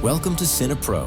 Welcome to CinePro,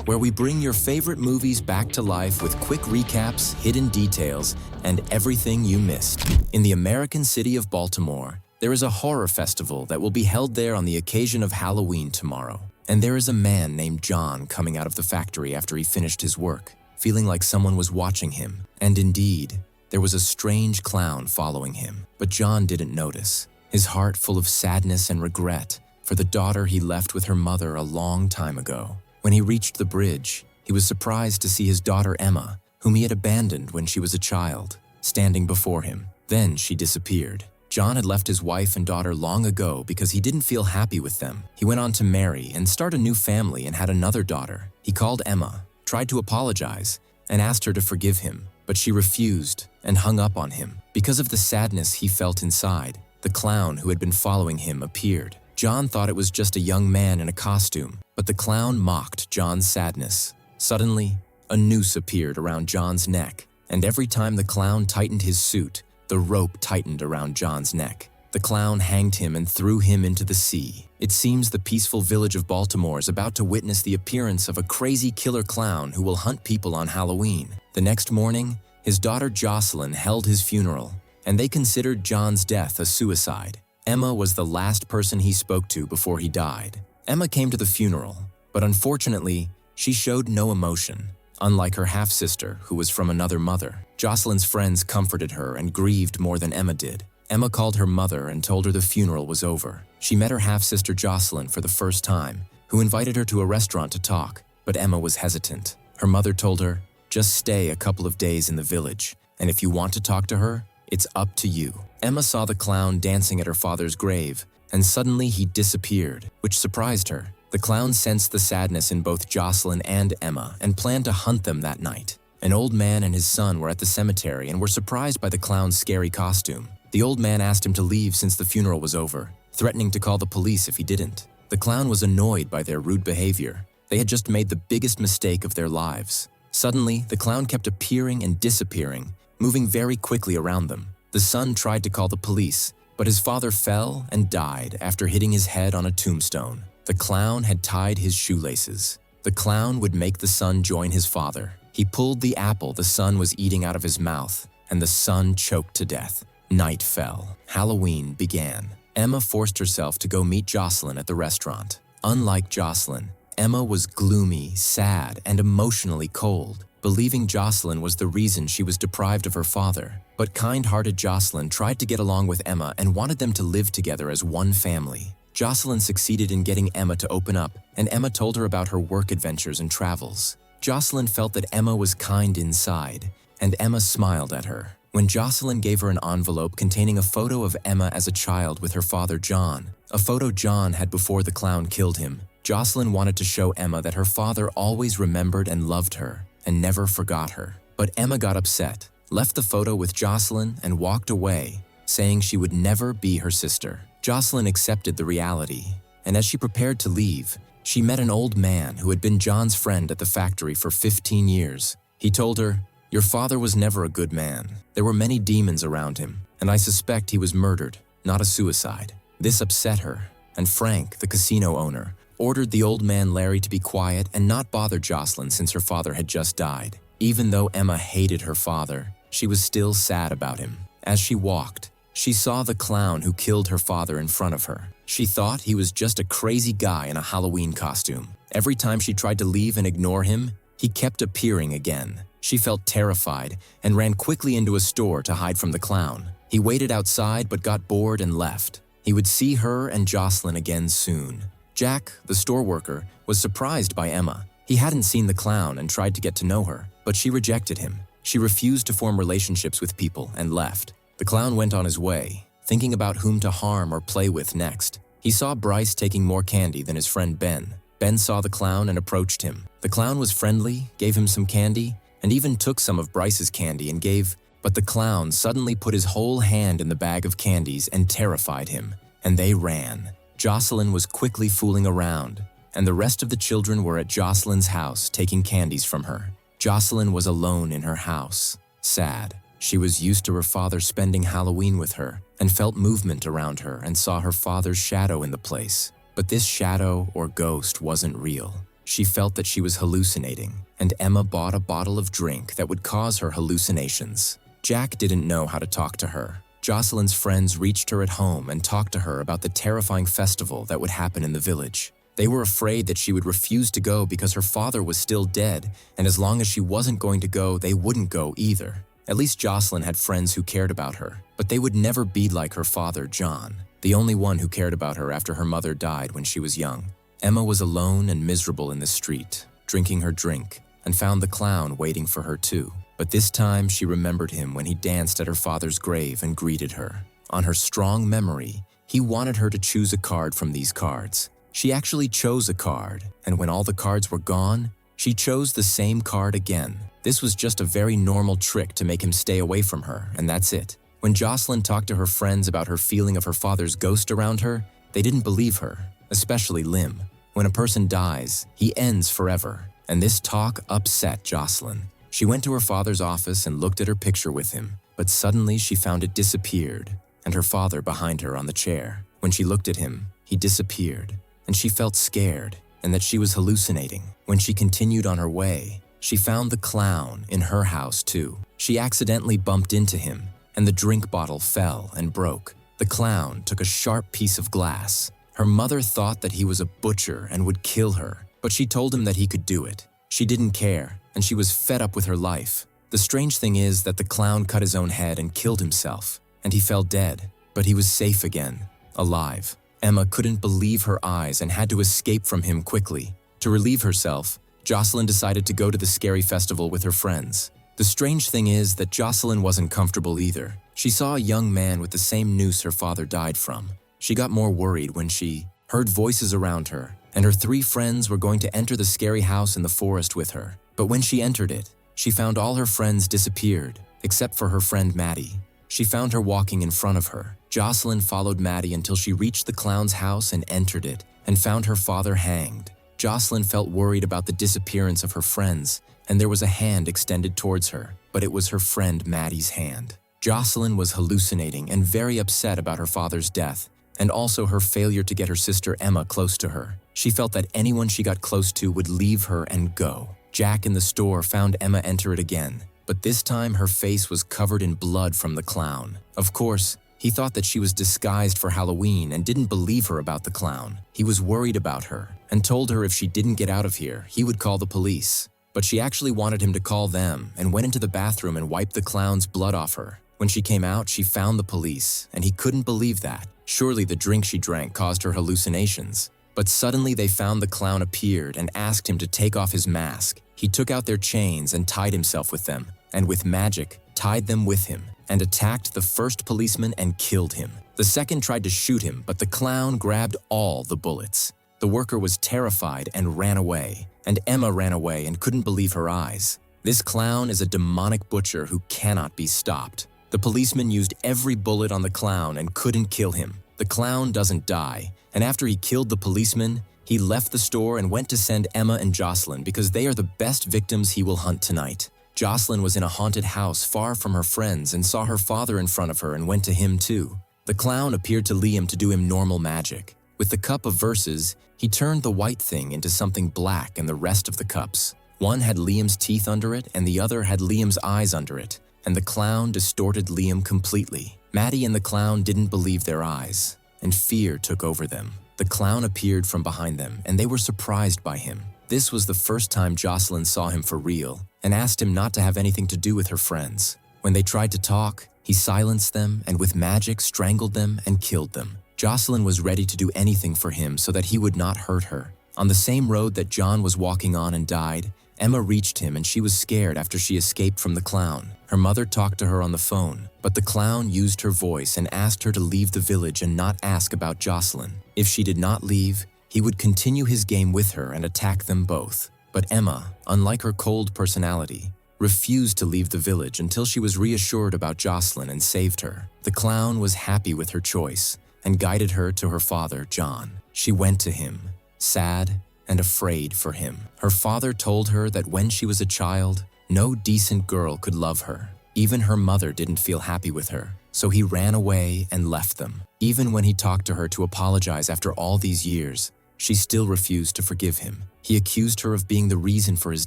where we bring your favorite movies back to life with quick recaps, hidden details, and everything you missed. In the American city of Baltimore, there is a horror festival that will be held there on the occasion of Halloween tomorrow. And there is a man named John coming out of the factory after he finished his work, feeling like someone was watching him. And indeed, there was a strange clown following him, but John didn't notice, his heart full of sadness and regret for the daughter he left with her mother a long time ago. When he reached the bridge, he was surprised to see his daughter Emma, whom he had abandoned when she was a child, standing before him. Then she disappeared. John had left his wife and daughter long ago because he didn't feel happy with them. He went on to marry and start a new family and had another daughter. He called Emma, tried to apologize, and asked her to forgive him, but she refused and hung up on him. Because of the sadness he felt inside, the clown who had been following him appeared. John thought it was just a young man in a costume, but the clown mocked John's sadness. Suddenly, a noose appeared around John's neck, and every time the clown tightened his suit, the rope tightened around John's neck. The clown hanged him and threw him into the sea. It seems the peaceful village of Baltimore is about to witness the appearance of a crazy killer clown who will hunt people on Halloween. The next morning, his daughter Jocelyn held his funeral, and they considered John's death a suicide. Emma was the last person he spoke to before he died. Emma came to the funeral, but unfortunately, she showed no emotion, unlike her half-sister, who was from another mother. Jocelyn's friends comforted her and grieved more than Emma did. Emma called her mother and told her the funeral was over. She met her half-sister Jocelyn for the first time, who invited her to a restaurant to talk, but Emma was hesitant. Her mother told her, "Just stay a couple of days in the village, and if you want to talk to her, it's up to you." Emma saw the clown dancing at her father's grave, and suddenly he disappeared, which surprised her. The clown sensed the sadness in both Jocelyn and Emma and planned to hunt them that night. An old man and his son were at the cemetery and were surprised by the clown's scary costume. The old man asked him to leave since the funeral was over, threatening to call the police if he didn't. The clown was annoyed by their rude behavior. They had just made the biggest mistake of their lives. Suddenly, the clown kept appearing and disappearing, moving very quickly around them. The son tried to call the police, but his father fell and died after hitting his head on a tombstone. The clown had tied his shoelaces. The clown would make the son join his father. He pulled the apple the son was eating out of his mouth, and the son choked to death. Night fell. Halloween began. Emma forced herself to go meet Jocelyn at the restaurant. Unlike Jocelyn, Emma was gloomy, sad, and emotionally cold, believing Jocelyn was the reason she was deprived of her father. But kind-hearted Jocelyn tried to get along with Emma and wanted them to live together as one family. Jocelyn succeeded in getting Emma to open up, and Emma told her about her work adventures and travels. Jocelyn felt that Emma was kind inside, and Emma smiled at her. When Jocelyn gave her an envelope containing a photo of Emma as a child with her father John, a photo John had before the clown killed him, Jocelyn wanted to show Emma that her father always remembered and loved her, and never forgot her. But Emma got upset, left the photo with Jocelyn, and walked away, saying she would never be her sister. Jocelyn accepted the reality, and as she prepared to leave, she met an old man who had been John's friend at the factory for 15 years. He told her, "Your father was never a good man. There were many demons around him, and I suspect he was murdered, not a suicide." This upset her, and Frank, the casino owner, ordered the old man Larry to be quiet and not bother Jocelyn since her father had just died. Even though Emma hated her father, she was still sad about him. As she walked, she saw the clown who killed her father in front of her. She thought he was just a crazy guy in a Halloween costume. Every time she tried to leave and ignore him, he kept appearing again. She felt terrified and ran quickly into a store to hide from the clown. He waited outside but got bored and left. He would see her and Jocelyn again soon. Jack, the store worker, was surprised by Emma. He hadn't seen the clown and tried to get to know her, but she rejected him. She refused to form relationships with people and left. The clown went on his way, thinking about whom to harm or play with next. He saw Bryce taking more candy than his friend Ben. Ben saw the clown and approached him. The clown was friendly, gave him some candy, and even took some of Bryce's candy and gave, but the clown suddenly put his whole hand in the bag of candies and terrified him, and they ran. Jocelyn was quickly fooling around, and the rest of the children were at Jocelyn's house taking candies from her. Jocelyn was alone in her house, sad. She was used to her father spending Halloween with her and felt movement around her and saw her father's shadow in the place. But this shadow or ghost wasn't real. She felt that she was hallucinating, and Emma bought a bottle of drink that would cause her hallucinations. Jack didn't know how to talk to her. Jocelyn's friends reached her at home and talked to her about the terrifying festival that would happen in the village. They were afraid that she would refuse to go because her father was still dead, and as long as she wasn't going to go, they wouldn't go either. At least Jocelyn had friends who cared about her, but they would never be like her father, John, the only one who cared about her after her mother died when she was young. Emma was alone and miserable in the street, drinking her drink, and found the clown waiting for her too. But this time she remembered him when he danced at her father's grave and greeted her. On her strong memory, he wanted her to choose a card from these cards. She actually chose a card, and when all the cards were gone, she chose the same card again. This was just a very normal trick to make him stay away from her, and that's it. When Jocelyn talked to her friends about her feeling of her father's ghost around her, they didn't believe her, especially Lim. When a person dies, he ends forever, and this talk upset Jocelyn. She went to her father's office and looked at her picture with him, but suddenly she found it disappeared, and her father behind her on the chair. When she looked at him, he disappeared, and she felt scared and that she was hallucinating. When she continued on her way, she found the clown in her house too. She accidentally bumped into him, and the drink bottle fell and broke. The clown took a sharp piece of glass. Her mother thought that he was a butcher and would kill her, but she told him that he could do it. She didn't care, and she was fed up with her life. The strange thing is that the clown cut his own head and killed himself, and he fell dead, but he was safe again, alive. Emma couldn't believe her eyes and had to escape from him quickly. To relieve herself, Jocelyn decided to go to the scary festival with her friends. The strange thing is that Jocelyn wasn't comfortable either. She saw a young man with the same noose her father died from. She got more worried when she heard voices around her, and her 3 friends were going to enter the scary house in the forest with her. But when she entered it, she found all her friends disappeared, except for her friend Maddie. She found her walking in front of her. Jocelyn followed Maddie until she reached the clown's house and entered it, and found her father hanged. Jocelyn felt worried about the disappearance of her friends, and there was a hand extended towards her, but it was her friend Maddie's hand. Jocelyn was hallucinating and very upset about her father's death, and also her failure to get her sister Emma close to her. She felt that anyone she got close to would leave her and go. Jack in the store found Emma enter it again, but this time her face was covered in blood from the clown. Of course, he thought that she was disguised for Halloween and didn't believe her about the clown. He was worried about her and told her if she didn't get out of here, he would call the police. But she actually wanted him to call them and went into the bathroom and wiped the clown's blood off her. When she came out, she found the police, and he couldn't believe that. Surely the drink she drank caused her hallucinations. But suddenly they found the clown appeared and asked him to take off his mask. He took out their chains and tied himself with them, and with magic, tied them with him, and attacked the first policeman and killed him. The second tried to shoot him, but the clown grabbed all the bullets. The worker was terrified and ran away, and Emma ran away and couldn't believe her eyes. This clown is a demonic butcher who cannot be stopped. The policeman used every bullet on the clown and couldn't kill him. The clown doesn't die, and after he killed the policeman, he left the store and went to send Emma and Jocelyn because they are the best victims he will hunt tonight. Jocelyn was in a haunted house far from her friends and saw her father in front of her and went to him too. The clown appeared to Liam to do him normal magic. With the cup of verses, he turned the white thing into something black and the rest of the cups. One had Liam's teeth under it and the other had Liam's eyes under it, and the clown distorted Liam completely. Maddie and the clown didn't believe their eyes, and fear took over them. The clown appeared from behind them, and they were surprised by him. This was the first time Jocelyn saw him for real, and asked him not to have anything to do with her friends. When they tried to talk, he silenced them and with magic strangled them and killed them. Jocelyn was ready to do anything for him so that he would not hurt her. On the same road that John was walking on and died, Emma reached him and she was scared after she escaped from the clown. Her mother talked to her on the phone, but the clown used her voice and asked her to leave the village and not ask about Jocelyn. If she did not leave, he would continue his game with her and attack them both. But Emma, unlike her cold personality, refused to leave the village until she was reassured about Jocelyn and saved her. The clown was happy with her choice and guided her to her father, John. She went to him, sad and afraid for him. Her father told her that when she was a child, no decent girl could love her. Even her mother didn't feel happy with her, so he ran away and left them. Even when he talked to her to apologize after all these years, she still refused to forgive him. He accused her of being the reason for his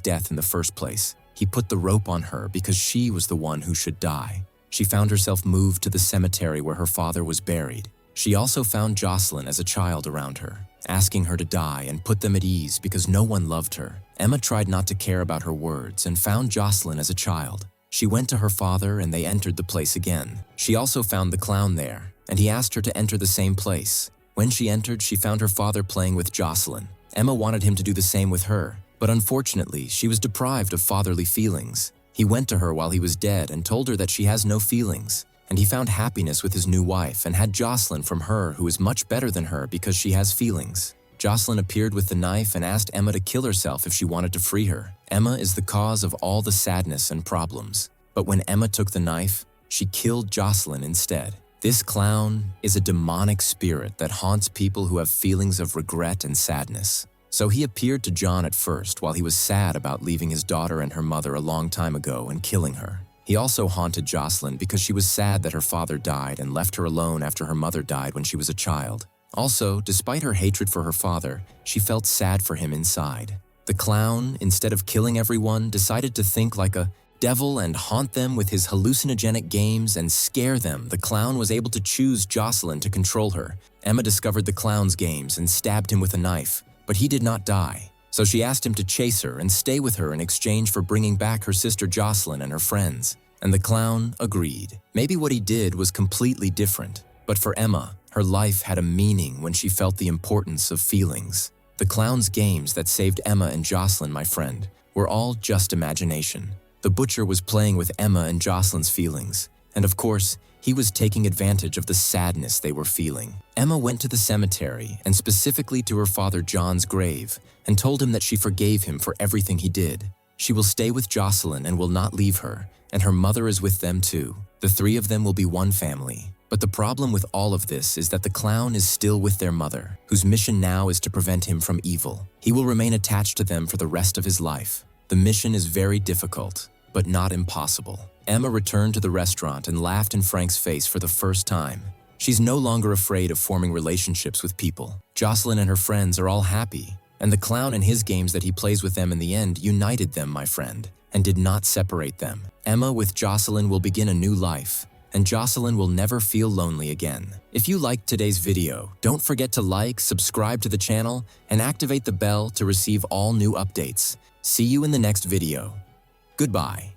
death in the first place. He put the rope on her because she was the one who should die. She found herself moved to the cemetery where her father was buried. She also found Jocelyn as a child around her, asking her to die and put them at ease because no one loved her. Emma tried not to care about her words and found Jocelyn as a child. She went to her father and they entered the place again. She also found the clown there, and he asked her to enter the same place. When she entered, she found her father playing with Jocelyn. Emma wanted him to do the same with her, but unfortunately, she was deprived of fatherly feelings. He went to her while he was dead and told her that she has no feelings, and he found happiness with his new wife and had Jocelyn from her, who is much better than her because she has feelings. Jocelyn appeared with the knife and asked Emma to kill herself if she wanted to free her. Emma is the cause of all the sadness and problems. But when Emma took the knife, she killed Jocelyn instead. This clown is a demonic spirit that haunts people who have feelings of regret and sadness. So he appeared to John at first while he was sad about leaving his daughter and her mother a long time ago and killing her. He also haunted Jocelyn because she was sad that her father died and left her alone after her mother died when she was a child. Also, despite her hatred for her father, she felt sad for him inside. The clown, instead of killing everyone, decided to think like a devil and haunt them with his hallucinogenic games and scare them. The clown was able to choose Jocelyn to control her. Emma discovered the clown's games and stabbed him with a knife, but he did not die. So she asked him to chase her and stay with her in exchange for bringing back her sister Jocelyn and her friends. And the clown agreed. Maybe what he did was completely different, but for Emma, her life had a meaning when she felt the importance of feelings. The clown's games that saved Emma and Jocelyn, my friend, were all just imagination. The butcher was playing with Emma and Jocelyn's feelings, and of course, he was taking advantage of the sadness they were feeling. Emma went to the cemetery, and specifically to her father John's grave, and told him that she forgave him for everything he did. She will stay with Jocelyn and will not leave her, and her mother is with them too. The three of them will be one family. But the problem with all of this is that the clown is still with their mother, whose mission now is to prevent him from evil. He will remain attached to them for the rest of his life. The mission is very difficult, but not impossible. Emma returned to the restaurant and laughed in Frank's face for the first time. She's no longer afraid of forming relationships with people. Jocelyn and her friends are all happy, and the clown and his games that he plays with them in the end united them, my friend, and did not separate them. Emma with Jocelyn will begin a new life, and Jocelyn will never feel lonely again. If you liked today's video, don't forget to like, subscribe to the channel, and activate the bell to receive all new updates. See you in the next video. Goodbye.